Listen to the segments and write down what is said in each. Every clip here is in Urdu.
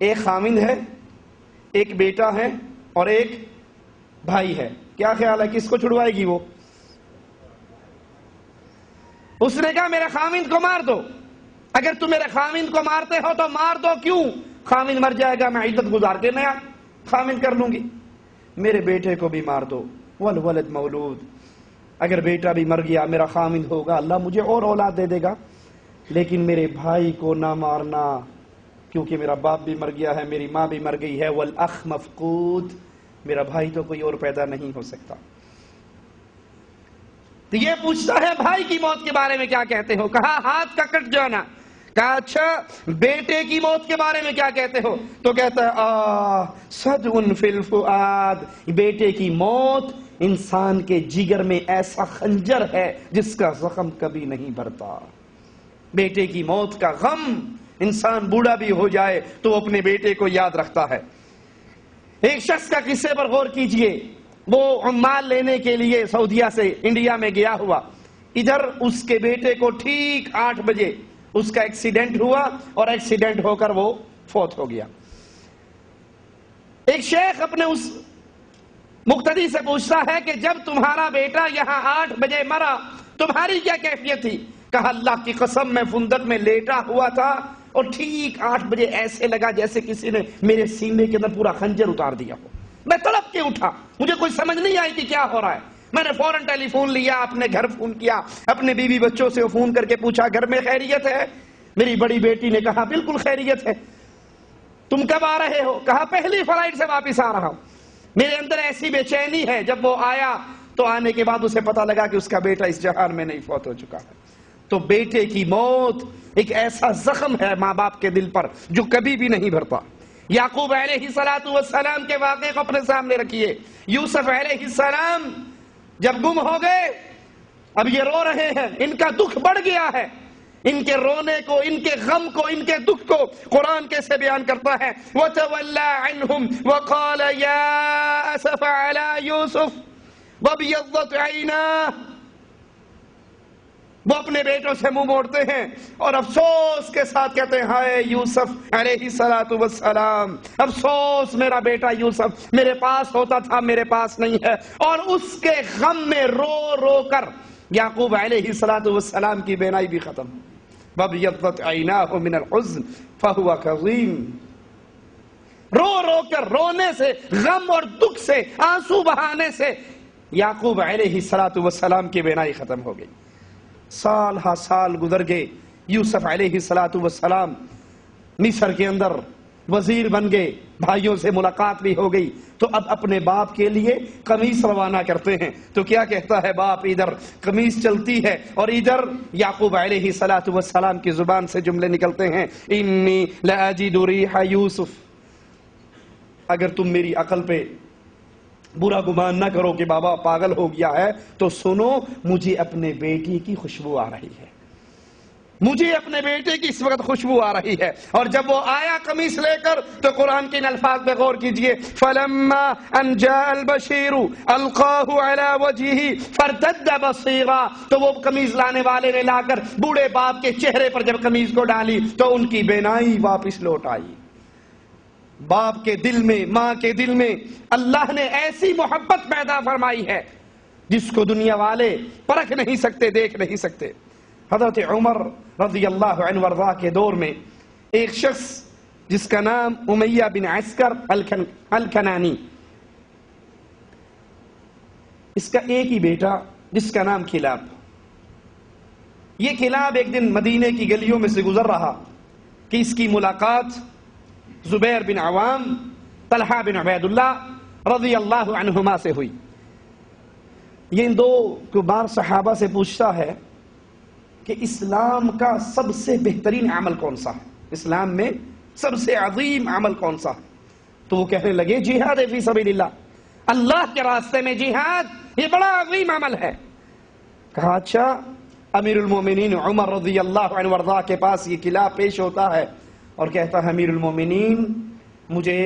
ایک خامند ہے، ایک بیٹا ہے اور ایک بھائی ہے، کیا خیال ہے کس کو چھڑوائے گی وہ؟ اس نے کہا میرے خامند کو مار دو، اگر تم میرے خامند کو مارتے ہو تو مار دو، کیوں؟ خامند مر جائے گا، میں عدت گزار کے نیا خامند کر لوں گی۔ میرے بیٹے کو بھی مار دو، والولد مولود، اگر بیٹا بھی مر گیا میرا خامند ہوگا، اللہ مجھے اور اولاد دے دے گا، لیکن میرے بھائی کو نہ مارنا کیونکہ میرا باپ بھی مر گیا ہے، میری ماں بھی مر گئی ہے، والاخ مفقود، میرا بھائی تو کوئی اور پیدا نہیں ہو سکتا۔ تو یہ پوچھتا ہے بھائی کی موت کے بارے میں کیا کہتے ہو؟ کہا ہاتھ کا کٹ جانا۔ کہا اچھا بیٹے کی موت کے بارے میں کیا کہتے ہو؟ تو کہتا ہے صدع فی الفؤاد، بیٹے کی موت انسان کے جگر میں ایسا خنجر ہے جس کا زخم کبھی نہیں بھرتا۔ بیٹے کی موت کا غم، انسان بوڑھا بھی ہو جائے تو اپنے بیٹے کو یاد رکھتا ہے۔ ایک شخص کا قصے پر غور کیجئے، وہ عمال لینے کے لیے سعودیہ سے انڈیا میں گیا ہوا، ادھر اس کے بیٹے کو ٹھیک 8 بجے اس کا ایکسیڈنٹ ہوا اور ایکسیڈنٹ ہو کر وہ فوت ہو گیا۔ ایک شیخ اپنے اس مقتدی سے پوچھتا ہے کہ جب تمہارا بیٹا یہاں 8 بجے مرا تمہاری کیا کیفیت تھی؟ کہا اللہ کی قسم میں فندق میں لیٹا ہوا تھا اور ٹھیک 8 بجے ایسے لگا جیسے کسی نے میرے سینے کے اندر پورا خنجر اتار دیا ہو، میں تڑپ کے اٹھا، مجھے کوئی سمجھ نہیں آئی کہ کیا ہو رہا ہے۔ میں نے فوراً ٹیلی فون لیا، اپنے گھر فون کیا، اپنے بیوی بچوں سے فون کر کے پوچھا گھر میں خیریت ہے؟ میری بڑی بیٹی نے کہا بالکل خیریت ہے۔ تم کب آ رہے ہو؟ کہا پہلی فلائٹ سے واپس آ رہا ہوں۔ میرے اندر ایسی بے چینی ہے، جب وہ آیا تو آنے کے بعد اسے پتا لگا کہ اس کا بیٹا اس جہان میں نہیں، فوت ہو چکا ہے۔ تو بیٹے کی موت ایک ایسا زخم ہے ماں باپ کے دل پر جو کبھی بھی نہیں بھرتا۔ یعقوب علیہ السلام کے واقعے کو اپنے سامنے رکھیے۔ یوسف علیہ السلام جب گم ہو گئے، اب یہ رو رہے ہیں، ان کا دکھ بڑھ گیا ہے، ان کے رونے کو، ان کے غم کو، ان کے دکھ کو قرآن کیسے بیان کرتا ہے؟ وَتَوَلَّى عَنْهُمْ وَقَالَ يَا أَسَفَ عَلَى يُوسُفَ وَابْيَضَّتْ عَيْنَاهُ، وہ اپنے بیٹوں سے منہ موڑتے ہیں اور افسوس کے ساتھ کہتے ہیں ہائے یوسف علیہ السلام، افسوس میرا بیٹا یوسف میرے پاس ہوتا تھا، میرے پاس نہیں ہے۔ اور اس کے غم میں رو رو کر یعقوب علیہ السلام کی بینائی بھی ختم۔ وَابْيَضَّتْ عَيْنَاهُ مِنَ الْحُزْنِ فَهُوَ كَظِيمٌ، رو رو کر، رونے سے، غم اور دکھ سے، آنسو بہانے سے یعقوب علیہ السلام کی بینائی ختم ہو گئی۔ سال ہا سال گزر گئے، یوسف علیہ السلام مصر کے اندر وزیر بن گئے، بھائیوں سے ملاقات بھی ہو گئی، تو اب اپنے باپ کے لیے قمیص روانہ کرتے ہیں۔ تو کیا کہتا ہے باپ؟ ادھر قمیص چلتی ہے اور ادھر یعقوب علیہ السلام کی زبان سے جملے نکلتے ہیں، انی لاجد ریح یوسف، اگر تم میری عقل پہ برا گمان نہ کرو کہ بابا پاگل ہو گیا ہے تو سنو، مجھے اپنے بیٹی کی خوشبو آ رہی ہے، مجھے اپنے بیٹے کی اس وقت خوشبو آ رہی ہے۔ اور جب وہ آیا قمیص لے کر تو قرآن کے ان الفاظ پہ غور کیجئے، فَلَمَّا أَنْ جَاءَ الْبَشِيرُ أَلْقَاهُ عَلَى وَجْهِهِ فَارْتَدَّ بَصِيرًا، تو وہ قمیص لانے والے نے لا کر بوڑھے باپ کے چہرے پر جب قمیص کو ڈالی تو ان کی بینائی واپس لوٹ آئی۔ باپ کے دل میں، ماں کے دل میں اللہ نے ایسی محبت پیدا فرمائی ہے جس کو دنیا والے پرکھ نہیں سکتے، دیکھ نہیں سکتے۔ حضرت عمر رضی اللہ عنہ وارضاہ کے دور میں ایک شخص جس کا نام امیہ بن عسکر الکنانی، اس کا ایک ہی بیٹا جس کا نام کلاب۔ یہ کلاب ایک دن مدینے کی گلیوں میں سے گزر رہا کہ اس کی ملاقات زبیر بن عوام، طلحہ بن عبید اللہ رضی اللہ عنہما سے ہوئی۔ یہ ان دو کبار صحابہ سے پوچھتا ہے کہ اسلام کا سب سے بہترین عمل کون سا ہے، اسلام میں سب سے عظیم عمل کون سا ہے؟ تو وہ کہنے لگے جہاد فی سبیل اللہ، اللہ کے راستے میں جہاد یہ بڑا عظیم عمل ہے۔ کہا اچھا، امیر المومنین عمر رضی اللہ عنہ وارضاہ کے پاس یہ قلعہ پیش ہوتا ہے اور کہتا ہے امیر المومنین مجھے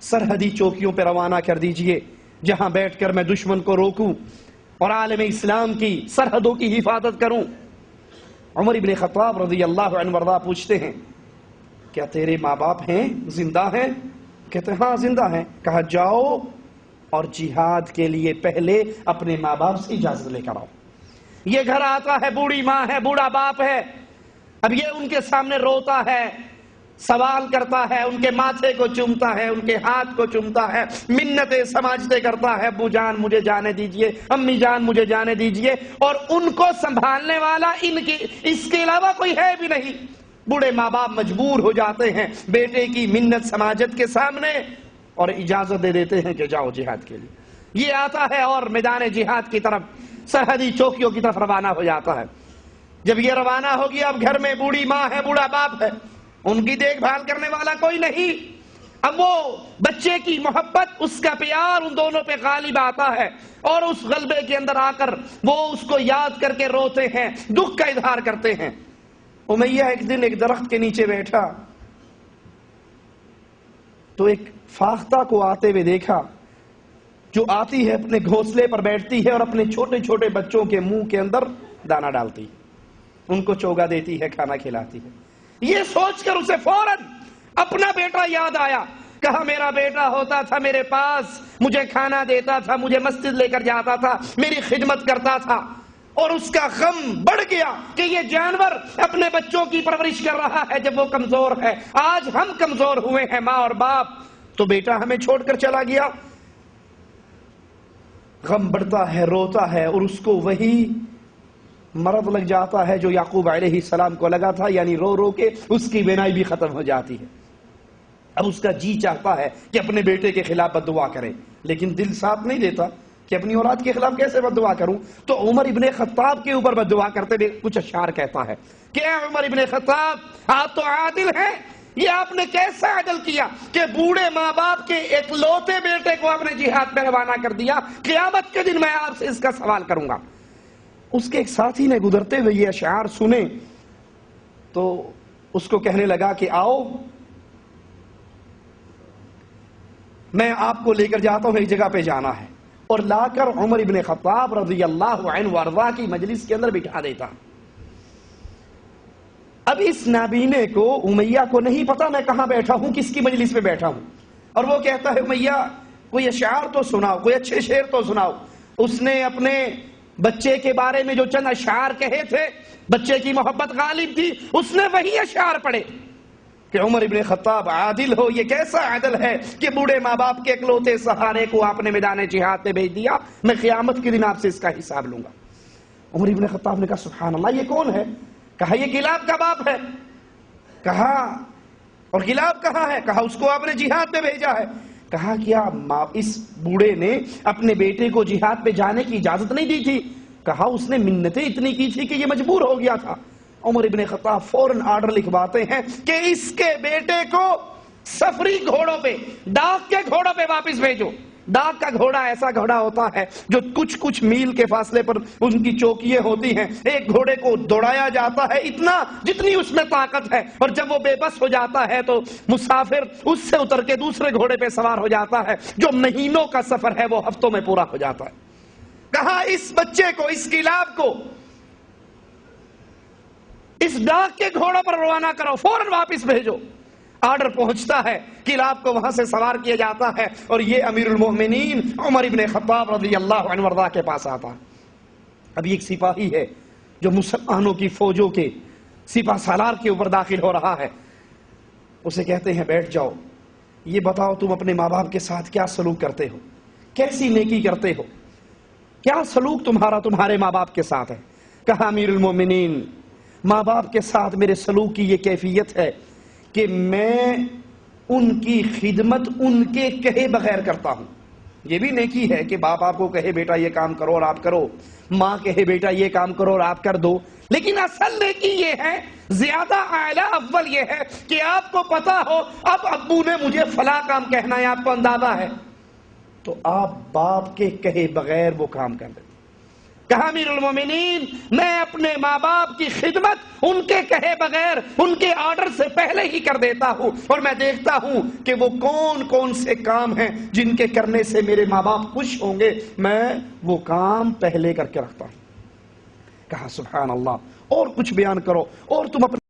سرحدی چوکیوں پہ روانہ کر دیجئے جہاں بیٹھ کر میں دشمن کو روکوں اور عالم اسلام کی سرحدوں کی حفاظت کروں۔ عمر ابن خطاب رضی اللہ عنہ وارضاہ پوچھتے ہیں کیا تیرے ماں باپ ہیں، زندہ ہیں؟ کہتے ہیں ہاں زندہ ہیں۔ کہا جاؤ اور جہاد کے لیے پہلے اپنے ماں باپ سے اجازت لے کر آؤ۔ یہ گھر آتا ہے، بوڑھی ماں ہے، بوڑھا باپ ہے، اب یہ ان کے سامنے روتا ہے، سوال کرتا ہے، ان کے ماتھے کو چومتا ہے، ان کے ہاتھ کو چومتا ہے، منتیں سماجتیں کرتا ہے، ابو جان مجھے جانے دیجئے، امی جان مجھے جانے دیجئے، اور ان کو سنبھالنے والا اس کے علاوہ کوئی ہے بھی نہیں۔ بوڑھے ماں باپ مجبور ہو جاتے ہیں بیٹے کی منت سماجت کے سامنے اور اجازت دے دیتے ہیں کہ جاؤ جہاد کے لیے۔ یہ آتا ہے اور میدان جہاد کی طرف، سرحدی چوکیوں کی طرف روانہ ہو جاتا ہے۔ جب یہ روانہ ہو گیا، اب گھر میں بوڑھی ماں ہے، بوڑھا باپ ہے، ان کی دیکھ بھال کرنے والا کوئی نہیں۔ اب وہ بچے کی محبت، اس کا پیار ان دونوں پہ غالب آتا ہے، اور اس غلبے کے اندر آ کر وہ اس کو یاد کر کے روتے ہیں، دکھ کا اظہار کرتے ہیں۔ امیہ ایک دن ایک درخت کے نیچے بیٹھا تو ایک فاختہ کو آتے ہوئے دیکھا، جو آتی ہے اپنے گھونسلے پر بیٹھتی ہے اور اپنے چھوٹے چھوٹے بچوں کے منہ کے اندر دانہ ڈالتی ہے، ان کو چوگا دیتی ہے، کھانا کھلاتی ہے۔ یہ سوچ کر اسے فوراً اپنا بیٹا یاد آیا۔ کہا میرا بیٹا ہوتا تھا میرے پاس، مجھے کھانا دیتا تھا، مجھے مسجد لے کر جاتا تھا، میری خدمت کرتا تھا، اور اس کا غم بڑھ گیا کہ یہ جانور اپنے بچوں کی پرورش کر رہا ہے جب وہ کمزور ہے۔ آج ہم کمزور ہوئے ہیں، ماں اور باپ، تو بیٹا ہمیں چھوڑ کر چلا گیا۔ غم بڑھتا ہے، روتا ہے، اور اس کو وہی مرض لگ جاتا ہے جو یعقوب علیہ السلام کو لگا تھا، یعنی رو رو کے اس کی بینائی بھی ختم ہو جاتی ہے۔ اب اس کا جی چاہتا ہے کہ اپنے بیٹے کے خلاف بد دعا کرے، لیکن دل ساتھ نہیں دیتا کہ اپنی اولاد کے خلاف کیسے بد دعا کروں۔ تو عمر ابن خطاب کے اوپر بد دعا کرتے ہوئے کچھ اشعار کہتا ہے کہ اے عمر ابن خطاب، آپ تو عادل ہیں، یہ آپ نے کیسا عدل کیا کہ بوڑھے ماں باپ کے ایک لوتے بیٹے کو آپ نے جہاد میں روانہ کر دیا، قیامت کے دن میں آپ سے اس کا سوال کروں گا۔ اس کے ایک ساتھی نے گزرتے ہوئے یہ اشعار سنے تو اس کو کہنے لگا کہ آؤ میں آپ کو لے کر جاتا ہوں، ایک جگہ پہ جانا ہے، اور لا کر عمر ابن خطاب رضی اللہ عنہ وارضا کی مجلس کے اندر بٹھا دیتا۔ اب اس نابینے کو، امیہ کو نہیں پتا میں کہاں بیٹھا ہوں، کس کی مجلس میں بیٹھا ہوں، اور وہ کہتا ہے امیہ کوئی اشعار تو سناؤ، کوئی اچھے شعر تو سناؤ۔ اس نے اپنے بچے کے بارے میں جو چند اشعار کہے تھے، بچے کی محبت غالب تھی، اس نے وہی اشعار پڑھے کہ عمر ابن خطاب عادل ہو، یہ کیسا عدل ہے کہ بوڑھے ماں باپ کے اکلوتے سہارے کو آپ نے میدان جہاد میں بھیج دیا، میں قیامت کے دن آپ سے اس کا حساب لوں گا۔ عمر ابن خطاب نے کہا سبحان اللہ، یہ کون ہے؟ کہا یہ گلاب کا باپ ہے۔ کہا اور گلاب کہاں ہے؟ کہا اس کو آپ نے جہاد میں بھیجا ہے۔ کہا کیا اس بوڑھے نے اپنے بیٹے کو جہاد پہ جانے کی اجازت نہیں دی تھی؟ کہا اس نے منتیں اتنی کی تھی کہ یہ مجبور ہو گیا تھا۔ عمر ابن خطاب فوراً آرڈر لکھواتے ہیں کہ اس کے بیٹے کو سفری گھوڑوں پہ، ڈاک کے گھوڑوں پہ واپس بھیجو۔ ڈاک کا گھوڑا ایسا گھوڑا ہوتا ہے جو کچھ میل کے فاصلے پر ان کی چوکیاں ہوتی ہیں، ایک گھوڑے کو دوڑایا جاتا ہے اتنا جتنی اس میں طاقت ہے، اور جب وہ بے بس ہو جاتا ہے تو مسافر اس سے اتر کے دوسرے گھوڑے پہ سوار ہو جاتا ہے، جو مہینوں کا سفر ہے وہ ہفتوں میں پورا ہو جاتا ہے۔ کہا اس بچے کو، اس گلاب کو اس ڈاک کے گھوڑوں پر روانہ کرو، فوراً واپس بھیجو۔ آرڈر پہنچتا ہے، کلاب کو وہاں سے سوار کیا جاتا ہے، اور یہ امیر المؤمنین عمر ابن خطاب رضی اللہ عنہ وارضا کے پاس آتا۔ اب ایک سپاہی ہے جو مسلمانوں کی فوجوں کے سپہ سالار کے اوپر داخل ہو رہا ہے، اسے کہتے ہیں بیٹھ جاؤ، یہ بتاؤ تم اپنے ماں باپ کے ساتھ کیا سلوک کرتے ہو، کیسی نیکی کرتے ہو، کیا سلوک تمہارے ماں باپ کے ساتھ ہے؟ کہا امیر المؤمنین ماں باپ کے ساتھ میرے سلوک کی یہ کیفیت ہے کہ میں ان کی خدمت ان کے کہے بغیر کرتا ہوں۔ یہ بھی نیکی ہے کہ باپ آپ کو کہے بیٹا یہ کام کرو اور آپ کرو، ماں کہے بیٹا یہ کام کرو اور آپ کر دو، لیکن اصل نیکی یہ ہے، زیادہ اعلیٰ اول یہ ہے کہ آپ کو پتا ہو اب ابو نے مجھے فلاں کام کہنا ہے، آپ کو اندازہ ہے، تو آپ باپ کے کہے بغیر وہ کام کر دیتے۔ کہا امیر المومنین میں اپنے ماں باپ کی خدمت ان کے کہے بغیر، ان کے آرڈر سے پہلے ہی کر دیتا ہوں، اور میں دیکھتا ہوں کہ وہ کون کون سے کام ہیں جن کے کرنے سے میرے ماں باپ خوش ہوں گے، میں وہ کام پہلے کر کے رکھتا ہوں۔ کہا سبحان اللہ، اور کچھ بیان کرو، اور تم اپنے